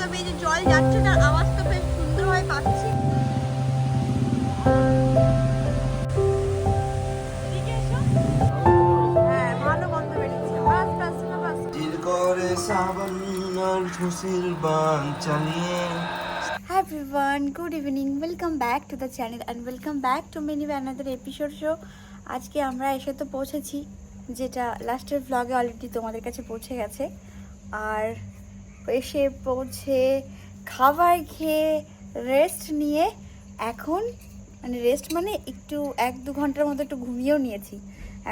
তবে এই যে জল যাচ্ছে তার আওয়াজটা বেশ সুন্দরভাবে পাচ্ছি। হ্যাঁ, ভালো গন্ধ বেরিয়েছে। Hi everyone, good evening. Welcome back to the channel and welcome back to many another episode show. আজকে আমরা এসে তো পৌঁছেছি, যেটা লাস্টের ভ্লগে অলরেডি তোমাদের কাছে পৌঁছে গেছে। আর এসে পৌঁছে খাবার খেয়ে রেস্ট নিয়ে এখন মানে রেস্ট মানে একটু 1-2 ঘন্টার মতো একটু ঘুমিয়েও নিয়েছি।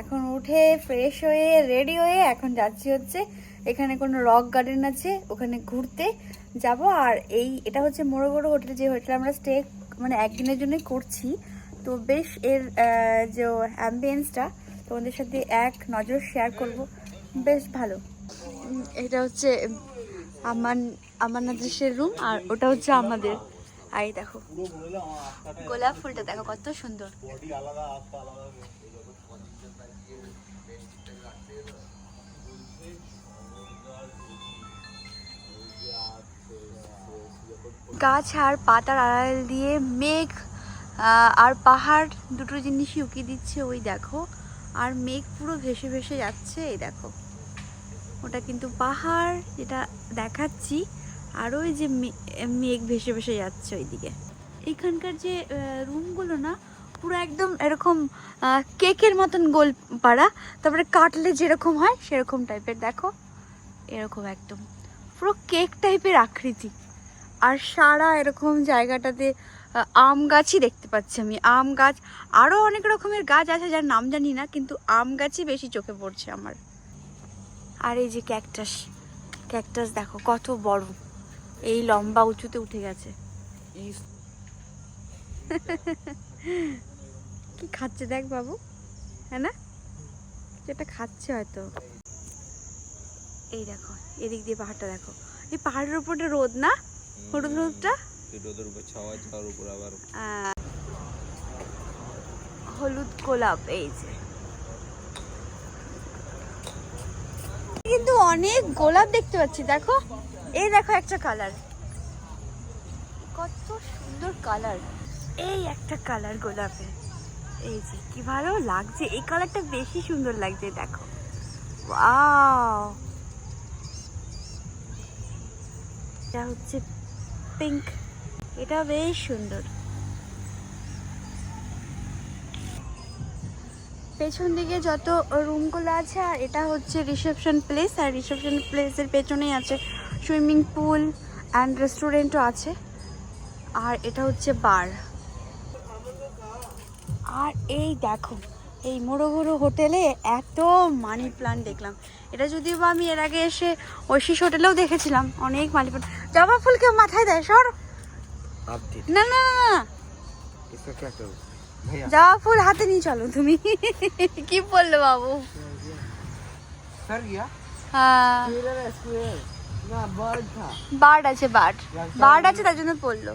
এখন উঠে ফ্রেশ হয়ে রেডি হয়ে এখন যাচ্ছি হচ্ছে এখানে কোনো রক গার্ডেন আছে, ওখানে ঘুরতে যাব। আর এটা হচ্ছে মোড়গড় হোটেল, যে হোটেলে আমরা স্টে মানে একদিনের জন্যই করছি। তো বেশ এর যে অ্যাম্বিয়েন্সটা তোমাদের সাথে এক নজর শেয়ার করব, বেশ ভালো। এটা হচ্ছে আমার নাদিসের রুম আর ওটা হচ্ছে আমাদের। আর এই দেখো গোলাপ ফুলটা দেখো কত সুন্দর। গাছ আর পাতার আড়াল দিয়ে মেঘ আর পাহাড় দুটো জিনিসই উকি দিচ্ছে, ওই দেখো। আর মেঘ পুরো ভেসে ভেসে যাচ্ছে, এই দেখো ওটা কিন্তু পাহাড় যেটা দেখাচ্ছি, আর ওই যে মেঘ ভেসে ভেসে যাচ্ছে ওইদিকে। এখানকার যে রুমগুলো না পুরো একদম এরকম কেকের মতন গোল পাড়া, তারপরে কাটলে যেরকম হয় সেরকম টাইপের, দেখো এরকম একদম পুরো কেক টাইপের আকৃতি। আর সারা এরকম জায়গাটাতে আম গাছই দেখতে পাচ্ছি আমি, আম গাছ আরও অনেক রকমের গাছ আছে যার নাম জানি না, কিন্তু আম গাছই বেশি চোখে পড়ছে আমার। আর এই যে ক্যাকটাস দেখো কত বড়, এই লম্বা উঁচুতে উঠে গেছে। কি খাচ্ছে দেখ বাবু, হ্যাঁ না যেটা খাচ্ছে হয়তো। এই দেখো এদিক দিয়ে পাহাড়টা দেখো, এই পাহাড়ের উপরে রোদ না, হলুদ হলুদটা, রোদের উপর ছাওয়া, ছাওয়ার উপর আবার হলুদ গোলাপ। এই যে কিন্তু অনেক গোলাপ দেখতে পাচ্ছি, দেখো এই দেখো একটা কালার, কত সুন্দর কালার, এই একটা কালার গোলাপের, এই যে কি ভালো লাগছে, এই কালারটা বেশি সুন্দর লাগছে, দেখো ওয়াও। এটা হচ্ছে পিঙ্ক, এটা বেশ সুন্দর। পেছন দিকে যত রুমগুলো আছে, আর এটা হচ্ছে রিসেপশন প্লেস, আর রিসেপশন প্লেসের পেছনেই আছে সুইমিং পুল অ্যান্ড রেস্টুরেন্টও আছে। আর এটা হচ্ছে বার। আর এই দেখো এই মোড়গড় হোটেলে এত মানি প্লান্ট দেখলাম, এটা যদিও বা আমি এর আগে এসে ঐশিস হোটেলেও দেখেছিলাম অনেক মানি প্লান্ট। জবা ফুল কেউ মাথায় দেয়, সর না না না, জবা ফুল হাতে নিয়ে চলো তুমি। কি বললো বাবু? হ্যাঁ বার্ড আছে, বার্ড আছে তার জন্য পড়লো।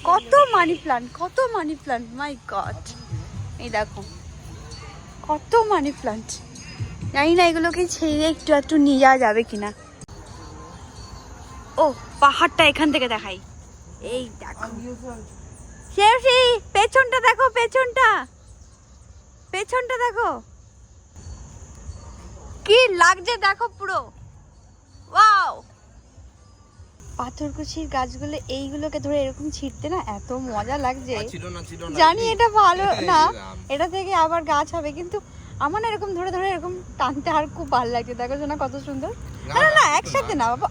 কত মানি প্লান্ট, কত মানি প্লান্ট, মাই গড। এই দেখো কত মানি প্লান্ট, জানি না এগুলোকে ছেড়ে একটু একটু নিয়ে যাওয়া যাবে কিনা। ও পাহাড়টা এখান থেকে দেখাই, এই দেখো শেরশি, পেছনটা দেখো, পেছনটা দেখো কি লাগছে, দেখো পুরো ওয়াও। পাথরকুচির গাছগুলো এইগুলোকে ধরে এরকম ছিঁড়তে না এত মজা লাগছে, জানি এটা ভালো না, এটা থেকে আবার গাছ হবে, কিন্তু আমার না এরকম ধরে ধরে এরকম টানতে আর খুব ভালো লাগছে। দেখো শোনা কত সুন্দর, না না একসাথে না বাবা।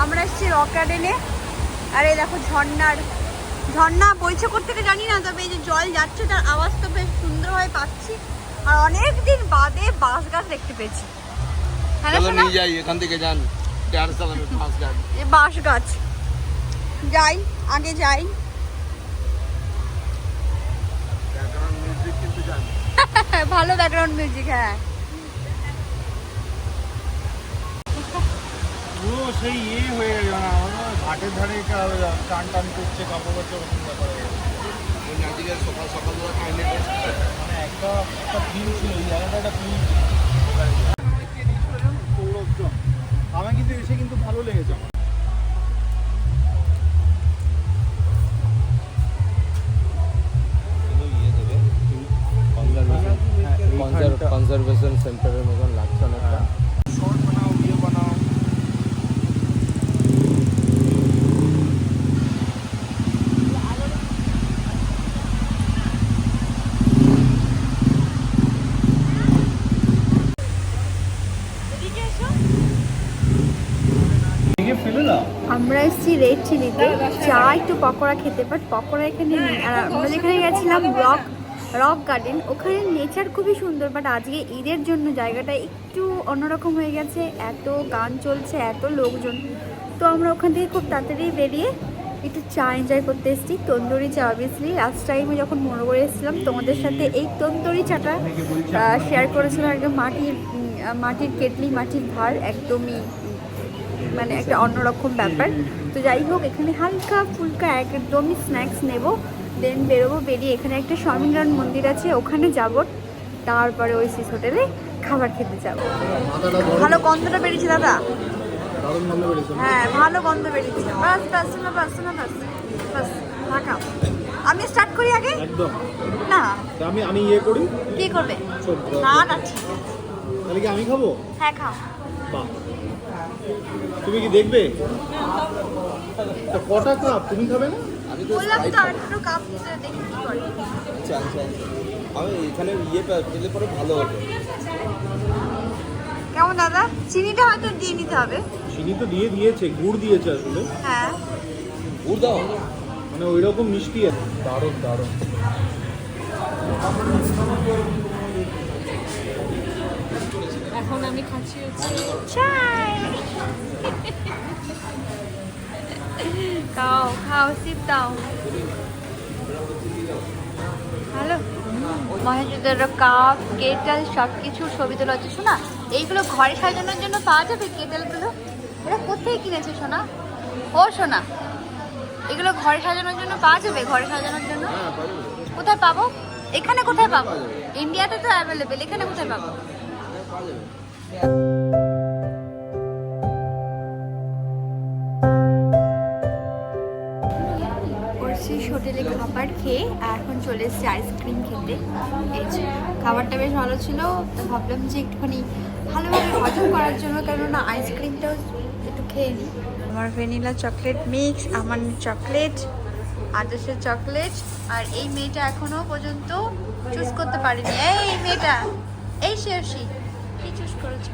আমরা এসেছি রক গার্ডেনে, আর এই দেখো ঝর্ণা বইছে কোত্থেকে জানি না, তবে এই যে জল যাচ্ছে তার আওয়াজটা বেশ সুন্দরভাবে পাচ্ছি। আর অনেক দিন বাদে বাঁশ গাছ দেখতে পেয়েছি, চলো নিয়ে যাই এখান থেকে যান ডার সালামে বাঁশ গাছ। এ বাঁশ গাছ যাই আগে যাই। ব্যাকগ্রাউন্ড মিউজিক কিন্তু যান। ভালো ব্যাকগ্রাউন্ড মিউজিক। হ্যাঁ পুরো সেই হয়ে গেছে মানে আমার ঘাটের ধারে টান টান করছে কাপড় কাপড় ওরকম ব্যাপার হয়ে গেছে। ওই নাদিকে সকাল সকাল খাইলে মানে একটা ফিল ছিল এই জায়গাটা একটা ফিল সৌরভজন আমার কিন্তু এসে কিন্তু ভালো লেগেছে আমার। কনজারভেশন সেন্টারের মতন লাগছে অনেকটা। শর্ট বানাও ভিডিও বানাও ফেলে দাও। আমরা এসেছি রেড চিলিতে, চা একটু পকোড়া খেতে, বাট পকোড়া এখানে নেই। আর আমরা যেখানে গেছিলাম রক গার্ডেন, ওখানে নেচার খুবই সুন্দর, বাট আজকে ঈদের জন্য জায়গাটা একটু অন্যরকম হয়ে গেছে। এত গান চলছে, এত লোকজন, তো আমরা ওখান থেকে খুব তাড়াতাড়ি বেরিয়ে একটু চা এনজয় করতে এসেছি। তন্দুরি চা অবভিয়াসলি লাস্ট টাইমে যখন মোড়গড়ে এসেছিলাম তোমাদের সাথে এই তন্দুরি চাটা শেয়ার করেছিলাম। একদম মাটির কেটলি, মাটির ভার, একদমই মানে একটা অন্যরকম ব্যাপার। তো যাই হোক, এখানে হালকা ফুলকা একদমই স্ন্যাক্স নেব, দেন বেরোবো। বেরিয়ে এখানে একটা স্বামীনারায়ণ মন্দির আছে, ওখানে যাব, তারপরে ওইসিস হোটেলে খাবার খেতে যাব। ভালো গন্ধটা বেরিয়েছে দাদা। হ্যাঁ ভালো গন্ধ বেরিয়েছে। বাস বাস না বাস না বাস বাস ঢাকা। আমি স্টার্ট করি আগে। একদম না আমি ইয়ে করি। কি করবে? না না ঠিক আছে। তাহলে কি আমি খাবো? হ্যাঁ খাও। বাহ, তুমি কি দেখবে? কটা কাপ তুমি খাবে না? বললাম তো আর দুটো কাপ নিতে, দেখি কি করে। আচ্ছা আচ্ছা, আমি এখানে পেলে পরে ভালো হতো। কেমন দাদা? চিনিটা হয়তো দিয়ে নিতে হবে। চিনি তো দিয়েছে, গুড় দিয়েছে আসলে। হ্যাঁ গুড় দাও, মানে ওই রকম মিষ্টি আছে। দারুণ দারুণ। এখন আমি খাচ্ছি হচ্ছে চাই। খাও খাও, সিপ দাও। হ্যালো, মহেন্দ্র কাপ, কেটেল সব কিছুর ছবি তোলা হচ্ছে। শোনা, এইগুলো ঘরে সাজানোর জন্য পাওয়া যাবে? কেটেলগুলো এরা কোথায় কিনেছে সোনা? ও সোনা, এগুলো ঘরে সাজানোর জন্য পাওয়া যাবে? ঘরে সাজানোর জন্য কোথায় পাবো? এখানে কোথায় পাবো? ইন্ডিয়াতে তো অ্যাভেলেবেল, এখানে কোথায় পাবো? ওরসিস হোটেলে খাবার খেয়ে এখন চলে এসেছি আইসক্রিম খেতে। এই যে খাবারটা বেশ ভালো ছিল, তো ভাবলাম যে একটুখানি ভালোভাবে হজম করার জন্য, কেননা আইসক্রিমটাও একটু খেয়ে নিই। আমার ভ্যানিলা চকলেট মিক্স, আমার চকলেট, আদর্শের চকলেট, আর এই মেয়েটা এখনো পর্যন্ত চুজ করতে পারেনি। এই মেয়েটা, এই শেরশি, কি চুজ করেছে?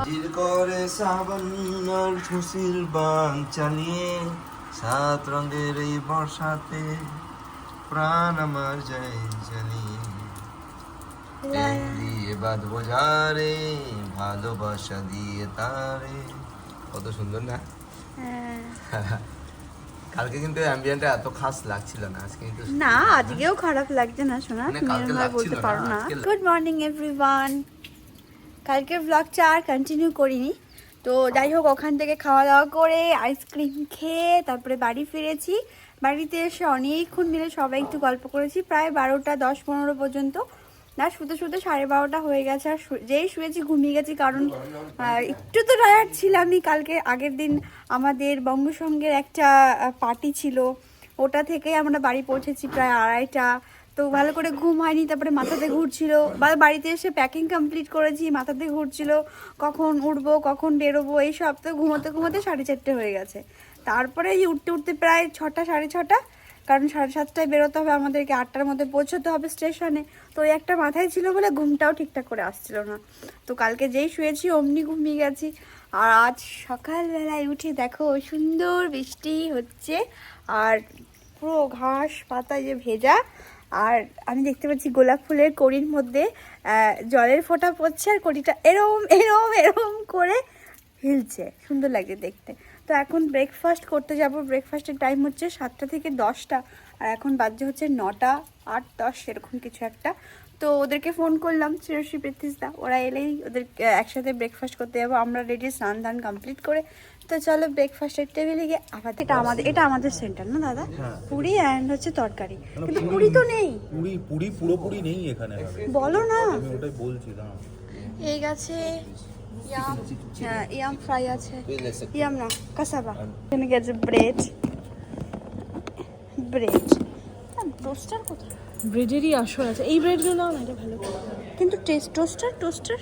চির করে শ্রাবণ আর খুশির বান চালিয়ে, সাত রঙের এই বর্ষাতে প্রাণ আমার যায় জ্বালিয়ে। প্রেম দিয়ে বাঁধবো যারে, ভালোবাসা দিয়ে তারে। কত সুন্দর না? কালকে কিন্তু অ্যাম্বিয়েন্টটা এত খাস লাগছিল না, আজকে কিন্তু না, আজকেও খারাপ লাগছে না শোনা, মানে কালকে নির্ময় বলতে লাগছিল না, পারো না। আজকে গুড মর্নিং এভরিওয়ান। কালকের ব্লগটা আর কন্টিনিউ করিনি, তো যাই হোক ওখান থেকে খাওয়া দাওয়া করে আইসক্রিম খেয়ে তারপরে বাড়ি ফিরেছি। বাড়িতে এসে অনেকক্ষণ মিলে সবাই একটু গল্প করেছি, প্রায় 12টা 10-15 পর্যন্ত। না শুতে শুতে 12:30 হয়ে গেছে, আর যেই শুয়েছি ঘুমিয়ে গেছি, কারণ একটু তো টায়ার্ড ছিলামই। কালকে আগের দিন আমাদের বঙ্গসংঘের একটা পার্টি ছিল, ওটা থেকে আমরা বাড়ি পৌঁছেছি প্রায় 2:30টা, তো ভালো করে ঘুম হয়নি। তারপরে মাথাতে ঘুরছিল, বাড়িতে এসে প্যাকিং কমপ্লিট করেছি, মাথাতে ঘুরছিল কখন উঠবো কখন বেরোবো, এই সব তো ঘুমোতে ঘুমোতে 4:30 হয়ে গেছে। তারপরে এই উঠতে উঠতে প্রায় 6টা 6:30, কারণ 7:30টায় বেরোতে হবে আমাদেরকে, 8টার মধ্যে পৌঁছতে হবে স্টেশনে। তো ওই একটা মাথায় ছিল বলে ঘুমটাও ঠিকঠাক করে আসছিল না। তো কালকে যেই শুয়েছি অমনি ঘুমিয়ে গেছি। আর আজ সকালবেলায় উঠে দেখো সুন্দর বৃষ্টি হচ্ছে, আর পুরো ঘাস পাতা যে ভেজা, আর আমি দেখতে পাচ্ছি গোলাপ ফুলের কড়ির মধ্যে জলের ফোঁটা পড়ছে আর কড়িটা এরম এরম এরম করে হিলছে, সুন্দর লাগছে দেখতে। তো এখন ব্রেকফাস্ট করতে যাব। ব্রেকফাস্টের টাইম হচ্ছে 7টা থেকে 10টা, আর এখন বাজে হচ্ছে 9টা 8-10 এরকম কিছু একটা। তো ওদেরকে ফোন করলাম, শ্রেয়সী প্রীতিশদা, ওরা এলেই ওদের একসাথে ব্রেকফাস্ট করতে যাবো। আমরা রেডি, স্নান ধান কমপ্লিট করে। তো চলো ব্রেকফাস্টের টেবিলে গিয়ে আবার এটা আমাদের সেন্টার না দাদা? পুরি অ্যান্ড হচ্ছে তরকারি, কিন্তু পুরি তো নেই। পুরি পুরোপুরি নেই এখানে। বলো না, আমি ওটাই বলছি। এই গেছে ইয়াম ফ্রাই আছে, ইয়াম না কাসাবা, এখানে গেছে ব্রেড। টোস্টার কোথায়? ব্রেডেরই আসর আছে, এই ব্রেডগুলো নাও না, এটা ভালো। কিন্তু টোস্টার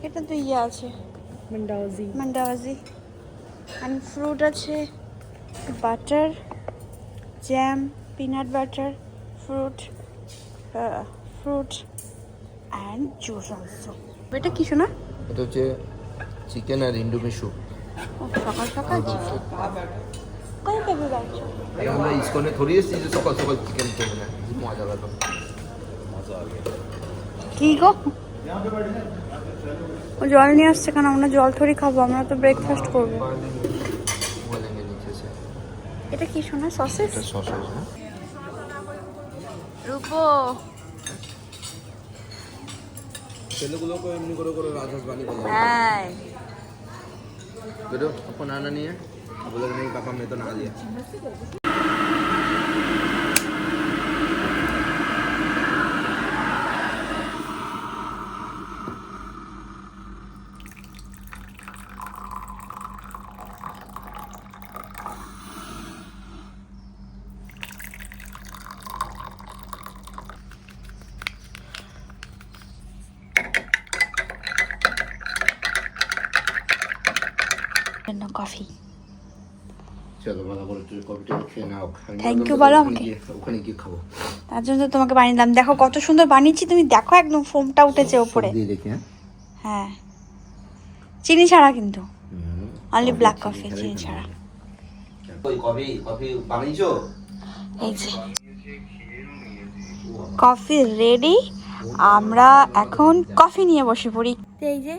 এটা তো ইয়ে আছে, মান্ডাওয়াজি অ্যান্ড ফ্রুট আছে, butter, jam, peanut butter, fruit and juice also. এটা কি শোনা? এটা হচ্ছে চিকেন আর ইন্ডোমি স্যুপ। সকাল সকাল কই পেবে যাচ্ছ? আমরা ইসকনে থরি এসেছি যে সকাল সকাল চিকেন খেয়ে না, মজা লাগলো। কি গো, ও জল নিয়ে আসছে কেন? আমরা জল থরি খাবো, আমরা তো ব্রেকফাস্ট করবো। এটা কি শোনা? সসেস? রূপো ছেলেগুলোকে এমনি করে করে রাজহাঁস বানিয়ে বলে হ্যাঁ, बेटो अपन आना नहीं है, बोले नहीं पापा मैं तो नहा लिया। কফি। চলো ভালো করে তুই কফিটা খেয়ে নাও। থ্যাংক ইউ বলো আমাকে। ওখানে গিয়ে খাবো। তার জন্য তো তোমাকে বানিয়ে দিলাম। দেখো কত সুন্দর বানিয়েছি, তুমি দেখো একদম ফোমটা উঠেছে উপরে। দিয়ে দেখি। হ্যাঁ, চিনি ছাড়া কিন্তু, অনলি ব্ল্যাক কফি, চিনি ছাড়া। ওই কফি বানিয়েছো? এই যে কফি রেডি, আমরা এখন কফি নিয়ে বসে পড়ি। তো এই যে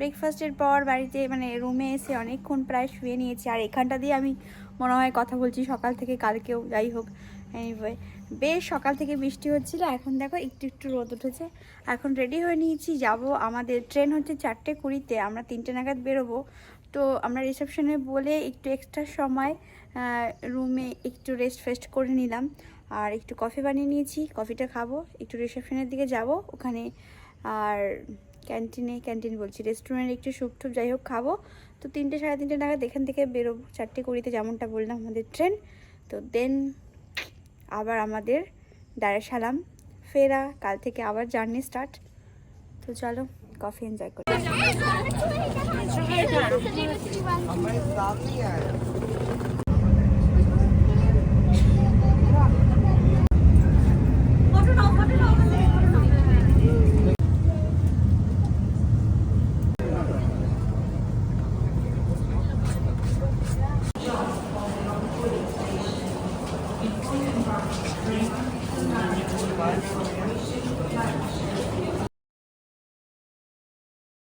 ব্রেকফাস্টের পর বাড়িতে মানে রুমে এসে অনেকক্ষণ প্রায় শুয়ে নিয়েছি, আর এখানটা দিয়ে আমি মনে হয় কথা বলছি সকাল থেকে, কালকেও, যাই হোক। এনিওয়ে বেশ সকাল থেকে বৃষ্টি হচ্ছিল, এখন দেখো একটু একটু রোদ উঠেছে। এখন রেডি হয়ে নিয়েছি, যাব। আমাদের ট্রেন হচ্ছে 4:20, আমরা 3টে নাগাদ বেরোবো। তো আমরা রিসেপশনে বলে একটু এক্সট্রা সময় রুমে একটু রেস্ট করে নিলাম, আর একটু কফি বানিয়ে নিয়েছি, কফিটা খাবো, একটু রিসেপশনের দিকে যাব ওখানে, আর ক্যান্টিন বলছি, রেস্টুরেন্টে একটু স্যুপ টুপ যাই হোক খাবো। তো 3টে সাড়ে 3টে নাগাদ এখান থেকে বেরোবো, 4:20 যেমনটা বললাম আমাদের ট্রেন। তো দেন আবার আমাদের দারের সালাম ফেরা, কাল থেকে আবার জার্নি স্টার্ট। তো চলো কফি এনজয় করি।